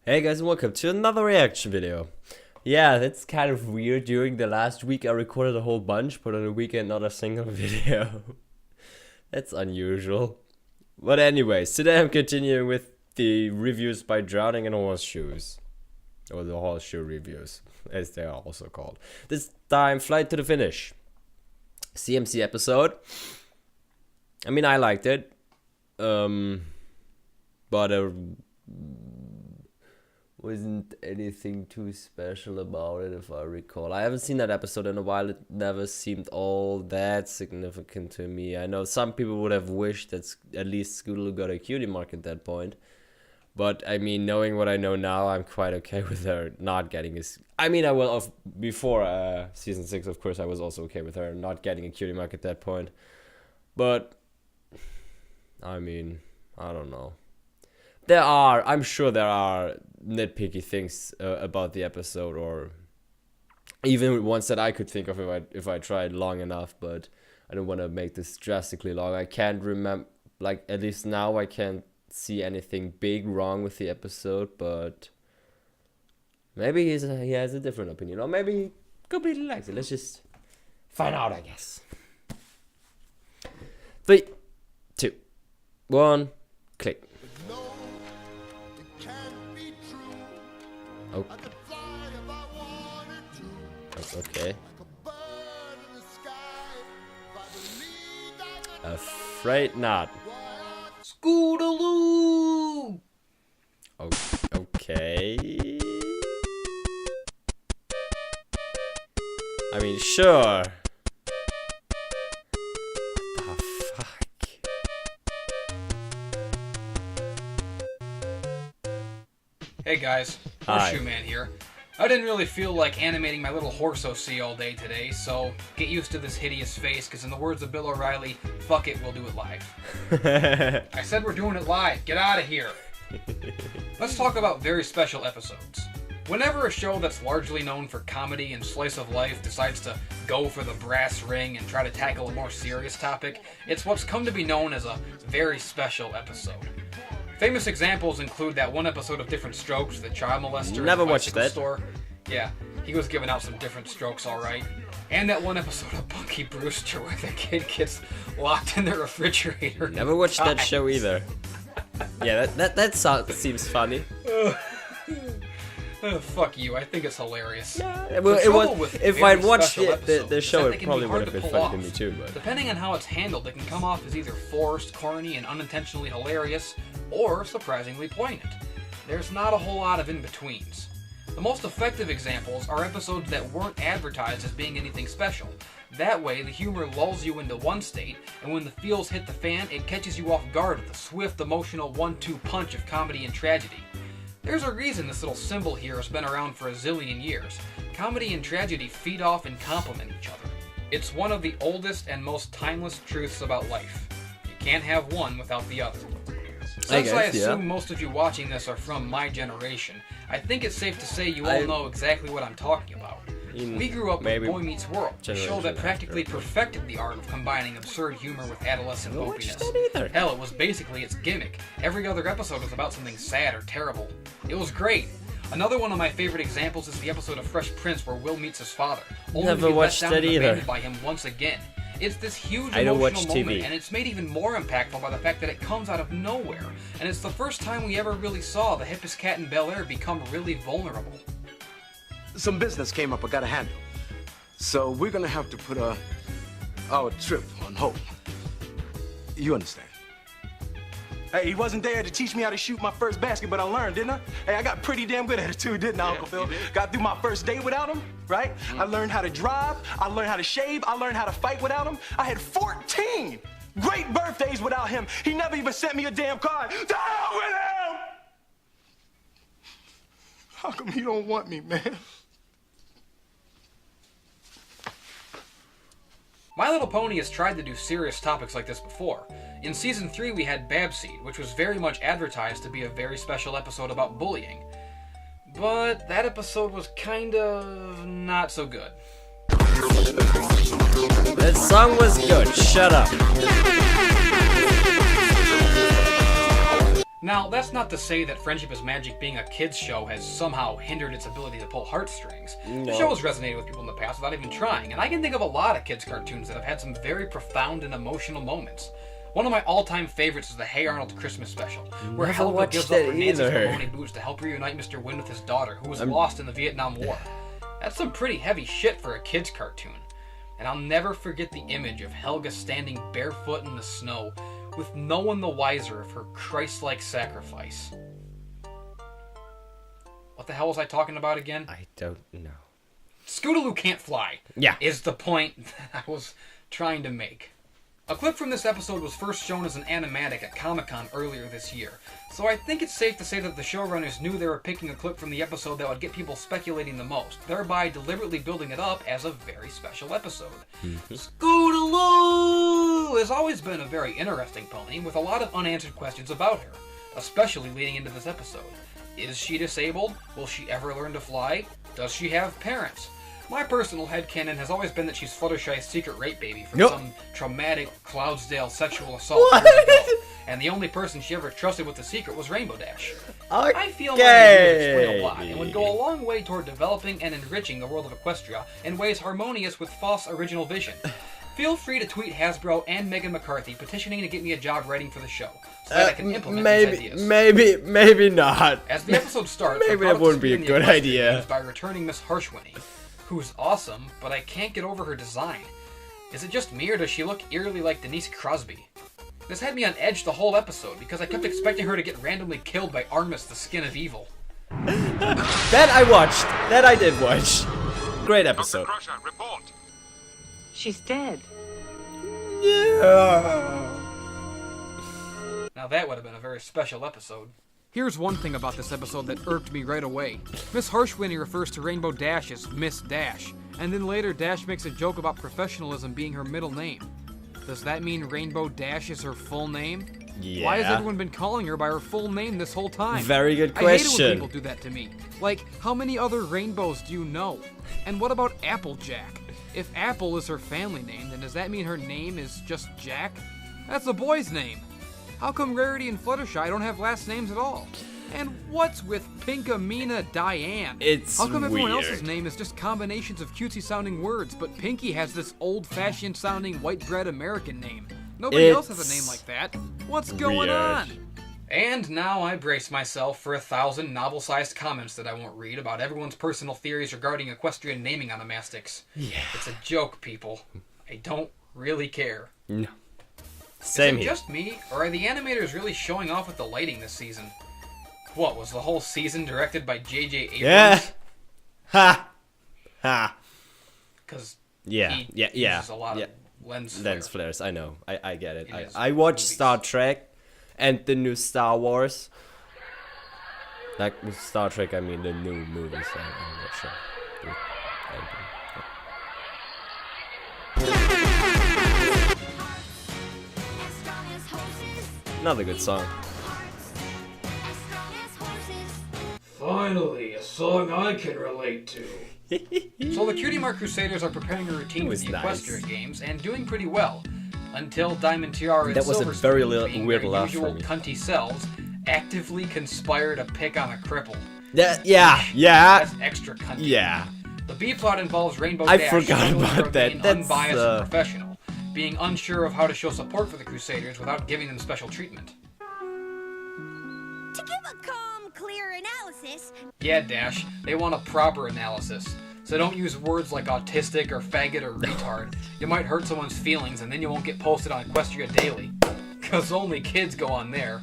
Hey guys, and welcome to another reaction video. Yeah, that's kind of weird. During the last week I recorded a whole bunch, but on the weekend not a single video. That's unusual. But anyways, today I'm continuing with the reviews by Drowning in Horseshoes. Or the Horseshoe reviews, as they are also called. This time, Flight to the Finish. CMC episode. I mean, I liked it. But wasn't anything too special about it, if I recall. I haven't seen that episode in a while. It never seemed all that significant to me. I know some people would have wished that at least Scootaloo got a cutie mark at that point. But, I mean, knowing what I know now, I'm quite okay with her not getting his... I mean, before Season 6, of course, I was also okay with her not getting a cutie mark at that point. But, I mean, I don't know. I'm sure there are nitpicky things about the episode, or even ones that I could think of if I tried long enough, but I don't want to make this drastically long. I can't remember, like, at least now I can't see anything big wrong with the episode, but maybe he has a different opinion, or maybe he completely likes it. Let's just find out, I guess. 3, 2, 1, click. Oh. Okay. Afraid not. Scootaloo! Okay. I mean, sure. What the fuck? Hey guys, Horseshoe Man here. I didn't really feel like animating my little horse OC all day today, so get used to this hideous face, because in the words of Bill O'Reilly, fuck it, we'll do it live. I said we're doing it live. Get out of here. Let's talk about very special episodes. Whenever a show that's largely known for comedy and slice of life decides to go for the brass ring and try to tackle a more serious topic, it's what's come to be known as a very special episode. Famous examples include that one episode of Different Strokes, the child molester Never in the watched bicycle that. store. Yeah, he was giving out some different strokes, alright. And that one episode of Punky Brewster where the kid gets locked in the refrigerator. Never watched that show either. Yeah, that seems funny. Fuck you, I think it's hilarious. Yeah, well, if I'd watched the show, it probably would have been funny to me too. But depending on how it's handled, it can come off as either forced, corny, and unintentionally hilarious, or surprisingly poignant. There's not a whole lot of in-betweens. The most effective examples are episodes that weren't advertised as being anything special. That way, the humor lulls you into one state, and when the feels hit the fan, it catches you off guard with a swift, emotional 1-2 punch of comedy and tragedy. There's a reason this little symbol here has been around for a zillion years. Comedy and tragedy feed off and complement each other. It's one of the oldest and most timeless truths about life. You can't have one without the other. Since I assume most of you watching this are from my generation, I think it's safe to say you all know exactly what I'm talking about. We grew up with Boy Meets World, a show that practically perfected the art of combining absurd humor with adolescent wopiness. Hell, it was basically its gimmick. Every other episode was about something sad or terrible. It was great. Another one of my favorite examples is the episode of Fresh Prince where Will meets his father, only to be let down and abandoned by him once again. It's this huge emotional moment, and it's made even more impactful by the fact that it comes out of nowhere, and it's the first time we ever really saw the hippest cat in Bel Air become really vulnerable. Some business came up I gotta handle, so we're gonna have to put our trip on hold. You understand? Hey, he wasn't there to teach me how to shoot my first basket, but I learned, didn't I? Hey, I got pretty damn good at it too, didn't I, Uncle Phil? Got through my first date without him, right? I learned how to drive, I learned how to shave, I learned how to fight without him. I had 14 great birthdays without him. He never even sent me a damn card. To hell with him! How come he don't want me, man? My Little Pony has tried to do serious topics like this before. In Season 3 we had Babseed, which was very much advertised to be a very special episode about bullying. But that episode was kind of not so good. That song was good, shut up. Now, that's not to say that Friendship is Magic being a kids show has somehow hindered its ability to pull heartstrings. The show has resonated with people in the past without even trying, and I can think of a lot of kids' cartoons that have had some very profound and emotional moments. One of my all-time favorites is the Hey Arnold Christmas special, where Helga gives up her Nancy's baloney boots to help reunite Mr. Wynn with his daughter, who was lost in the Vietnam War. That's some pretty heavy shit for a kids' cartoon. And I'll never forget the image of Helga standing barefoot in the snow, with no one the wiser of her Christ-like sacrifice. What the hell was I talking about again? I don't know. Scootaloo can't fly. Yeah. Is the point that I was trying to make. A clip from this episode was first shown as an animatic at Comic-Con earlier this year, so I think it's safe to say that the showrunners knew they were picking a clip from the episode that would get people speculating the most, thereby deliberately building it up as a very special episode. Scootaloo has always been a very interesting pony, with a lot of unanswered questions about her, especially leading into this episode. Is she disabled? Will she ever learn to fly? Does she have parents? My personal headcanon has always been that she's Fluttershy's secret rape baby from some traumatic Cloudsdale sexual assault years ago, and the only person she ever trusted with the secret was Rainbow Dash. I feel my ideas explain a lot, and would go a long way toward developing and enriching the world of Equestria in ways harmonious with Foss' original vision. Feel free to tweet Hasbro and Megan McCarthy petitioning to get me a job writing for the show, so that I can implement these ideas. Maybe not. As the episode starts, maybe that wouldn't be a good idea. By returning Miss Harshwinny, who's awesome, but I can't get over her design. Is it just me, or does she look eerily like Denise Crosby? This had me on edge the whole episode, because I kept expecting her to get randomly killed by Artemis, the Skin of Evil. That I watched. That I did watch. Great episode. Dr. Crusher, report. She's dead. Yeah. Now that would have been a very special episode. Here's one thing about this episode that irked me right away. Miss Harshwinny refers to Rainbow Dash as Miss Dash, and then later Dash makes a joke about professionalism being her middle name. Does that mean Rainbow Dash is her full name? Yeah. Why has everyone been calling her by her full name this whole time? Very good question. I hate it when people do that to me. Like, how many other rainbows do you know? And what about Applejack? If Apple is her family name, then does that mean her name is just Jack? That's a boy's name. How come Rarity and Fluttershy don't have last names at all? And what's with Pinkamena Diane? It's How come everyone weird. else's name is just combinations of cutesy-sounding words, but Pinky has this old-fashioned sounding white-bread American name? Nobody else has a name like that. What's going on? And now I brace myself for 1,000 novel-sized comments that I won't read about everyone's personal theories regarding equestrian naming onomastics. Yeah. It's a joke, people. I don't really care. No. Same Is it here. just me, or are the animators really showing off with the lighting this season? What, was the whole season directed by J.J. Abrams? Yeah. Ha. Ha. Because Yeah. he Yeah. uses a lot of lens flares. I know. I get it. In his I watched movies. Star Trek and the new Star Wars. Like with Star Trek, I mean the new movies. I'm not sure. Another good song. Finally, a song I can relate to. So the Cutie Mark Crusaders are preparing a routine with the nice. Equestria games and doing pretty well. Until Diamond Tiara and That was a Silver very Spoon, being weird their laugh usual from you. cunty selves, actively conspire to pick on a cripple. Yeah. That's extra cunty. Yeah. The B plot involves Rainbow I Dash forgot struggling about from that. being That's, unbiased and professional, being unsure of how to show support for the Crusaders without giving them special treatment. To give a calm, clear analysis, Yeah, Dash, they want a proper analysis. So don't use words like autistic or faggot or retard. You might hurt someone's feelings and then you won't get posted on Equestria Daily. Cause only kids go on there,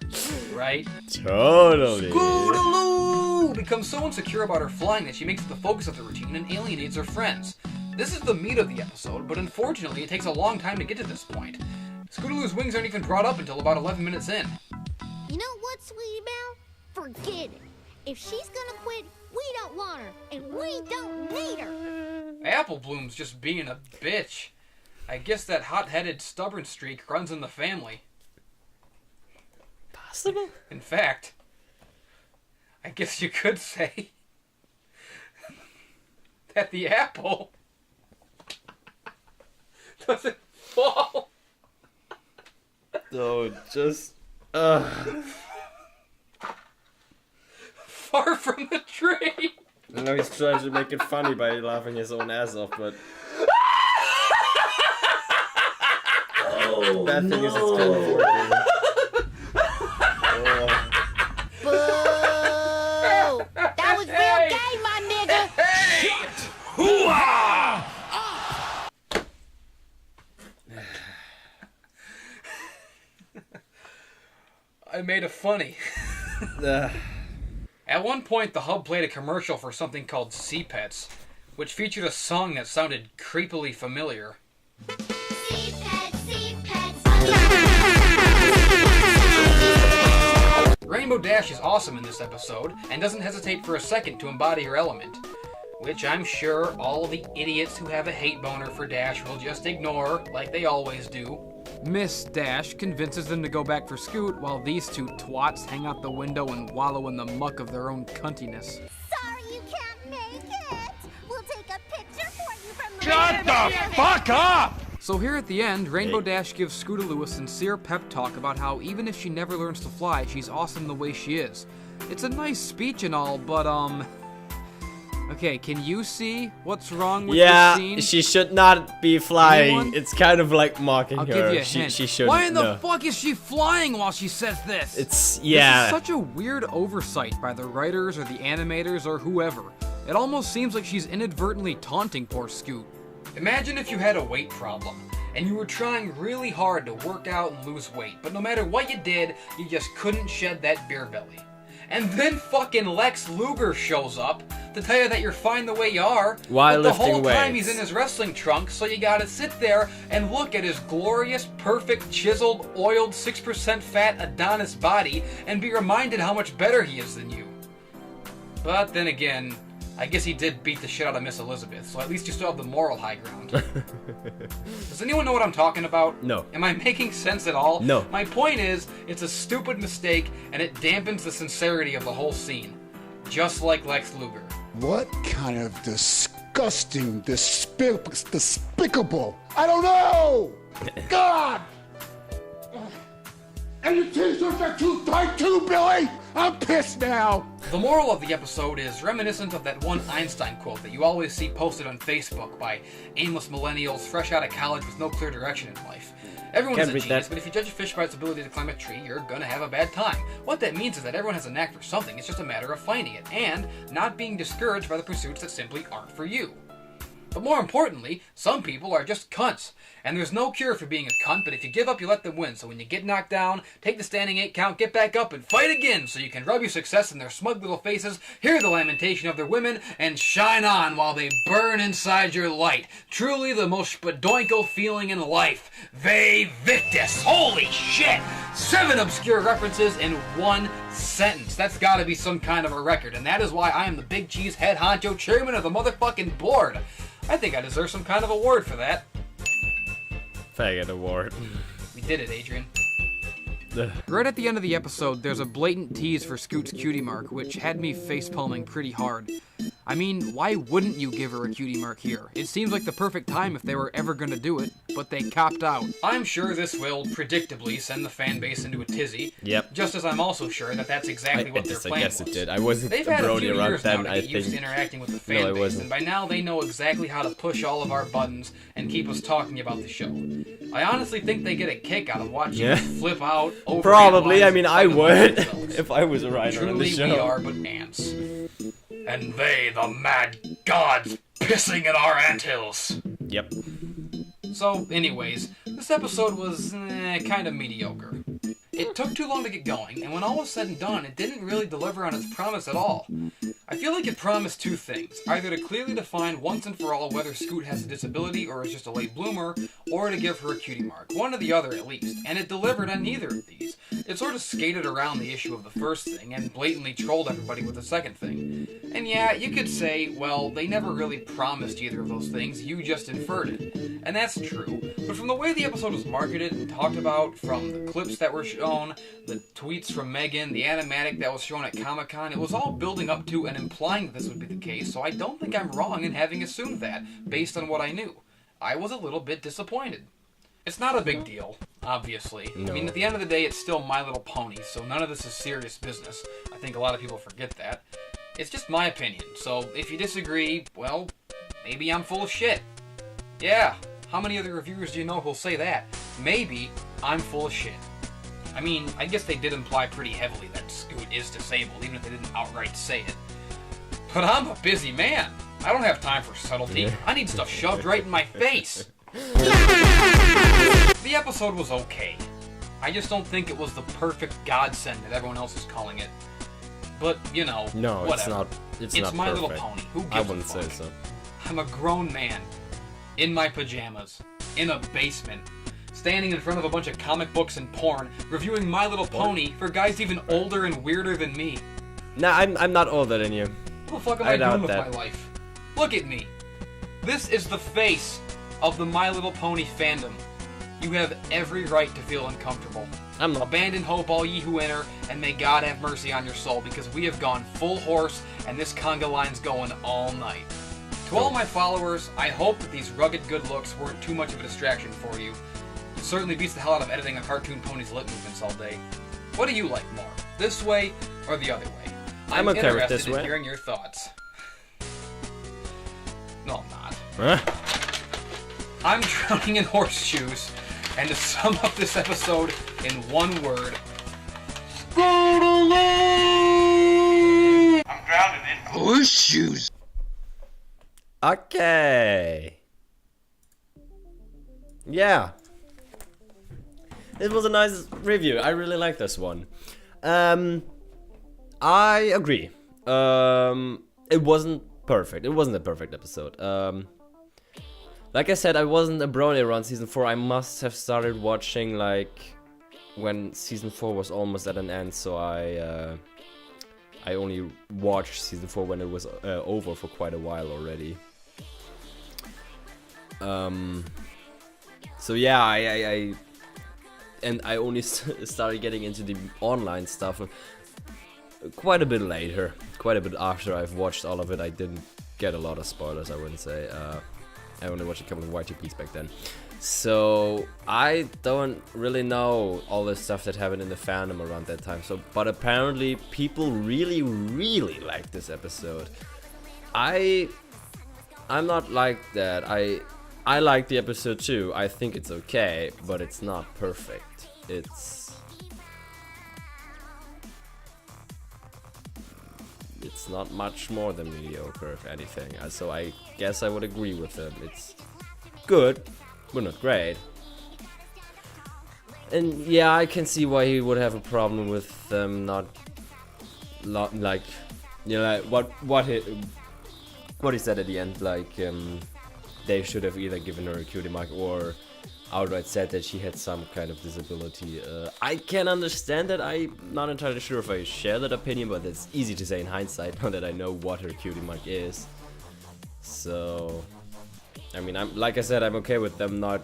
right? Totally. Scootaloo becomes so insecure about her flying that she makes it the focus of the routine and alienates her friends. This is the meat of the episode, but unfortunately it takes a long time to get to this point. Scootaloo's wings aren't even brought up until about 11 minutes in. you know what, Sweetie Belle? Forget it. If she's gonna quit, we don't want her, and we don't need her. Apple Bloom's just being a bitch. I guess that hot-headed, stubborn streak runs in the family. Possible? In fact, I guess you could say that the apple doesn't fall. So just far from the tree. I know he's trying to make it funny by laughing his own ass off, but... Oh, Bad thing is it's no. kind of working. Oh. Boo! That was real gay, my nigga! Hey! I made a funny. At one point, the hub played a commercial for something called Sea Pets, which featured a song that sounded creepily familiar. Rainbow Dash is awesome in this episode, and doesn't hesitate for a second to embody her element, which I'm sure all the idiots who have a hate boner for Dash will just ignore, like they always do. Miss Dash convinces them to go back for Scoot, while these two twats hang out the window and wallow in the muck of their own cuntiness. Sorry you can't make it. We'll take a picture for you from the... Shut the fuck up! So here at the end, Rainbow Dash gives Scootaloo a sincere pep talk about how even if she never learns to fly, she's awesome the way she is. It's a nice speech and all, but okay, can you see what's wrong with the scene? Yeah, she should not be flying. Anyone? It's kind of like mocking I'll her. give you a hint. She shouldn't. Why in the no. fuck is she flying while she says this? It's, This yeah. is such a weird oversight by the writers or the animators or whoever. It almost seems like she's inadvertently taunting poor Scoot. Imagine if you had a weight problem, and you were trying really hard to work out and lose weight, but no matter what you did, you just couldn't shed that beer belly. And then fucking Lex Luger shows up to tell you that you're fine the way you are, While but the lifting whole time weights. he's in his wrestling trunks, so you gotta sit there and look at his glorious, perfect, chiseled, oiled, 6% fat Adonis body and be reminded how much better he is than you. But then again, I guess he did beat the shit out of Miss Elizabeth, so at least you still have the moral high ground. Does anyone know what I'm talking about? No. Am I making sense at all? No. My point is, it's a stupid mistake, and it dampens the sincerity of the whole scene. Just like Lex Luger. What kind of disgusting, despicable? I don't know! God! And your t-shirts are too tight too, Billy! I'm pissed now! The moral of the episode is reminiscent of that one Einstein quote that you always see posted on Facebook by aimless millennials fresh out of college with no clear direction in life. Everyone's Can't a read genius, that. but if you judge a fish by its ability to climb a tree, you're gonna have a bad time. What that means is that everyone has a knack for something, it's just a matter of finding it, and not being discouraged by the pursuits that simply aren't for you. But more importantly, some people are just cunts. And there's no cure for being a cunt, but if you give up, you let them win. So when you get knocked down, take the standing 8 count, get back up, and fight again so you can rub your success in their smug little faces, hear the lamentation of their women, and shine on while they burn inside your light. Truly the most spadoinko feeling in life. Ve Victus. Holy shit! 7 obscure references in 1 sentence. That's gotta be some kind of a record, and that is why I am the big cheese head honcho chairman of the motherfucking board. I think I deserve some kind of award for that. Faggot award. We did it, Adrian. Right at the end of the episode, there's a blatant tease for Scoot's cutie mark, which had me facepalming pretty hard. I mean, why wouldn't you give her a cutie mark here? It seems like the perfect time if they were ever gonna do it, but they copped out. I'm sure this will, predictably, send the fan base into a tizzy. Yep. Just as I'm also sure that that's exactly what their plan I guess was. it did. I wasn't They've a had a Brody few around years now then, to I get used to think. interacting with the fan No, I base, wasn't. and by now they know exactly how to push all of our buttons and keep us talking about the show. I honestly think they get a kick out of watching Yeah. us flip out, overanalyze, Probably. I mean, I and would. themselves. If I was a writer on the Truly show. we are but ants. And they, the mad gods, pissing in our anthills. Yep. So, anyways, this episode was kind of mediocre. It took too long to get going, and when all was said and done, it didn't really deliver on its promise at all. I feel like it promised 2 things, either to clearly define once and for all whether Scoot has a disability or is just a late bloomer, or to give her a cutie mark, one or the other at least, and it delivered on neither of these. It sort of skated around the issue of the first thing, and blatantly trolled everybody with the second thing. And yeah, you could say, well, they never really promised either of those things, you just inferred it. And that's true, but from the way the episode was marketed and talked about, from the clips that were shown, the tweets from Megan, the animatic that was shown at Comic-Con, it was all building up to and implying that this would be the case, so I don't think I'm wrong in having assumed that, based on what I knew. I was a little bit disappointed. It's not a big deal, obviously. No. I mean, at the end of the day, it's still My Little Pony, so none of this is serious business. I think a lot of people forget that. It's just my opinion, so if you disagree, well, maybe I'm full of shit. Yeah, how many other reviewers do you know who'll say that? Maybe I'm full of shit. I mean, I guess they did imply pretty heavily that Scoot is disabled, even if they didn't outright say it. But I'm a busy man. I don't have time for subtlety. I need stuff shoved right in my face. The episode was okay. I just don't think it was the perfect godsend that everyone else is calling it. But, you know, No, whatever. it's It's not My perfect. Little Pony. Who gives I a wouldn't fuck? say so. I'm a grown man. In my pajamas. In a basement. Standing in front of a bunch of comic books and porn. Reviewing My Little Pony for guys even older and weirder than me. Nah, I'm not older than you. What the fuck am I I doubt doing with that. my life? Look at me. This is the face of the My Little Pony fandom. You have every right to feel uncomfortable. I'm not. Abandon hope, all ye who enter, and may God have mercy on your soul, because we have gone full horse, and this conga line's going all night. To all my followers, I hope that these rugged good looks weren't too much of a distraction for you. It certainly beats the hell out of editing a cartoon pony's lip movements all day. What do you like more, this way or the other way? I'm okay with interested this in way. hearing your thoughts. No, I'm not. Huh? I'm drowning in horseshoes, and to sum up this episode in one word, I'm drowning in Horseshoes. Okay. Yeah. It was a nice review. I really like this one. I agree. It wasn't perfect. It wasn't a perfect episode. Like I said, I wasn't a brony around season 4. I must have started watching like when season 4 was almost at an end, so I only watched season 4 when it was over for quite a while already. So yeah, I only started getting into the online stuff quite a bit later, quite a bit after I've watched all of it. I didn't get a lot of spoilers, I wouldn't say. I only watched a couple of YTPs back then. So I don't really know all the stuff that happened in the fandom around that time. So, but apparently people really liked this episode. I'm not like that. I like the episode too. I think it's okay, but it's not perfect. It's not much more than mediocre, if anything. So I guess I would agree with him. It's good, but not great. And yeah, I can see why he would have a problem with them not like, you know, like what he said at the end, like they should have either given her a cutie mark or outright said that she had some kind of disability. I can understand that. I'm not entirely sure if I share that opinion, but it's easy to say in hindsight now that I know what her cutie mark is. So, I mean, like I said, I'm okay with them not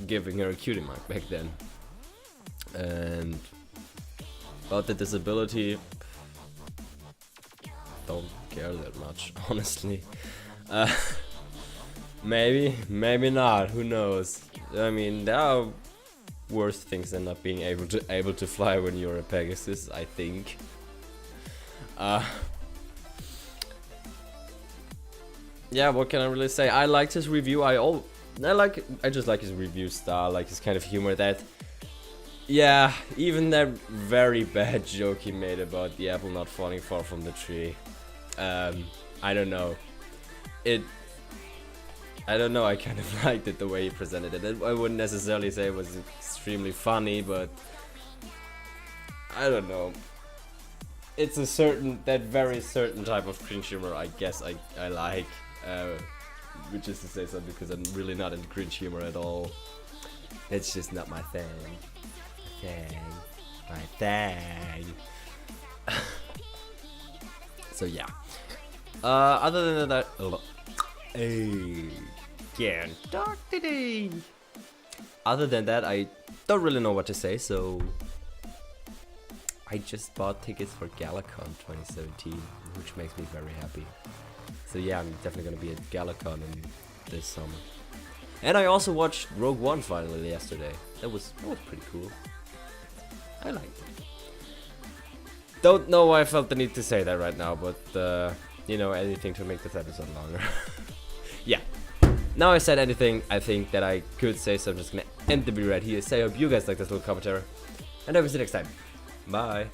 giving her a cutie mark back then. And about the disability, don't care that much, honestly. Maybe not. Who knows? I mean, there are worse things than not being able to fly when you're a Pegasus, I think. Yeah, what can I really say? I liked his review. I just like his review style, like his kind of humor. That, yeah, even that very bad joke he made about the apple not falling far from the tree. I don't know. I don't know, I kind of liked it the way he presented it. I wouldn't necessarily say it was extremely funny, but I don't know. It's that very certain type of cringe humor I guess I like. Which is to say something, because I'm really not into cringe humor at all. It's just not my thing. My thing. So yeah. Other than that, can't talk today. Other than that, I don't really know what to say, so I just bought tickets for GalaCon 2017, which makes me very happy. So yeah, I'm definitely gonna be at GalaCon this summer. And I also watched Rogue One finally yesterday. That was pretty cool. I liked it. don't know why I felt the need to say that right now, but you know, anything to make this episode longer. Yeah. Now I said anything I think that I could say, so I'm just gonna end the video right here. So I hope you guys like this little commentary, and I will see you next time. Bye.